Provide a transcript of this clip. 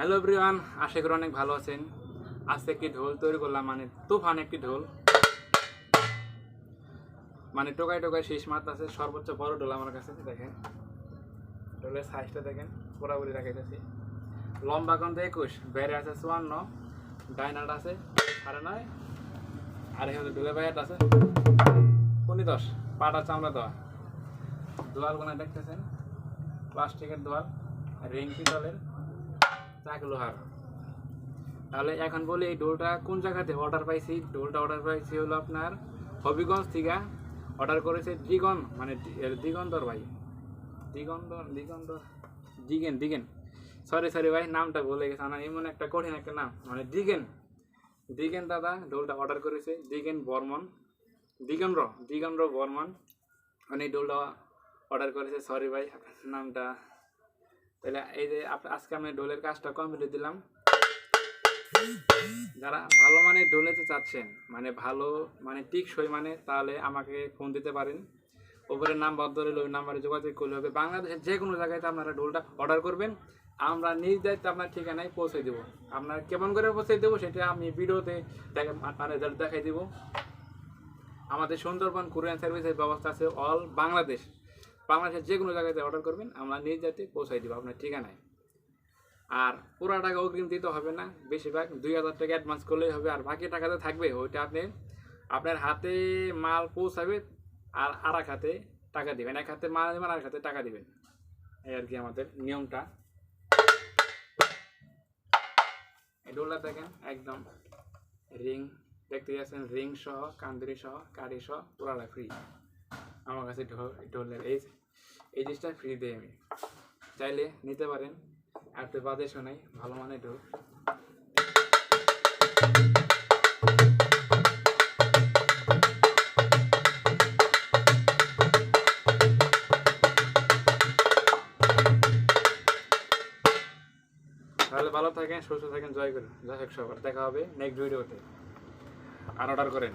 Hello everyone, আশা করি অনেক ভালো আছেন। আজকে একটি ঢোল তৈরি করলাম, মানে তুফান একটি ঢোল, মানে টোকায় টোকায় শেষ মাত্রা আছে। সর্বোচ্চ বড় ঢোল আমার কাছে। দেখেন ঢোলের সাইজটা দেখেন, পুরাপুরি রাখাইতেছি। লম্বা কিন্তু 21, বেড়ে আছে 54, ডাইনাট আছে 9.5, আর এখানে ঢোলের বাইয়াট আছে 10, পাটা চামড়া দেওয়া। দোয়ালগুলো দেখতেছেন, প্লাস্টিকের দোয়াল, রিং পিতলের, চাক লোহার। তাহলে এখন বলি এই ঢোলটা কোন জায়গাতে অর্ডার পাইছি। ঢোলটা অর্ডার পাইছি হলো আপনার হবিগঞ্জ থেকে। অর্ডার করেছে দিগন, মানে দিগন্তর ভাই, দিগেন। সরি ভাই, নামটা ভুলে গেছে। আমার এমন একটা কঠিন একটা নাম, মানে দিগেন দাদা ঢোলটা অর্ডার করেছে। দিগন র বর্মন মানে ঢোলটা অর্ডার করেছে। সরি ভাই নামটা। তাহলে এই যে আজকে আমি ঢোলের কাজটা কমপ্লিট দিলাম। যারা ভালো মানের ঢোলেতে চাচ্ছেন, মানে ভালো মানে টিকসই, মানে তাহলে আমাকে ফোন দিতে পারেন। ওপরের নাম্বার ধরে ওই নাম্বারে যোগাযোগ করলে হবে। বাংলাদেশের যে কোনো জায়গায় আপনারা ঢোলটা অর্ডার করবেন, আমরা নিজ দায়িত্বে আপনার ঠিকানায় পৌঁছে দেবো। আপনার কেমন করে পৌঁছে দেবো সেটা আমি ভিডিওতে দেখাই দেবো। আমাদের সুন্দরবন কুরিয়ার সার্ভিসের ব্যবস্থা আছে অল বাংলাদেশের যে কোনো জায়গাতে অর্ডার করবেন, আমরা নিজ দায়িত্বে পৌঁছাই দেবো আপনার ঠিকানায়। আর পুরো টাকা অগ্রিম দিতে হবে না, বেশিরভাগ 2000 টাকা অ্যাডভান্স করলেই হবে। আর বাকি টাকাতে থাকবে ওইটা আপনার হাতে মাল পৌঁছাবে, আর এক হাতে টাকা দিবেন। এক হাতে মাল দেবেন, আর এক হাতে টাকা দিবেন, এই আর কি আমাদের নিয়মটা। এই ঢোলটা দেখেন একদম রিং দেখতে যাচ্ছেন, রিং সহ, কান্দিরি সহ, কারি সহ, পুরাটা ফ্রি আমার কাছে। ঢোলের এই জিনিসটা ফ্রি দেয় আমি, চাইলে নিতে পারেন। আর তো বাদে শোনাই ভালো মানে ঢোল। তাহলে ভালো থাকেন, সুস্থ থাকেন, জয় হোক সবার। দেখা হবে নেক্সট ভিডিওতে। আর অর্ডার করেন।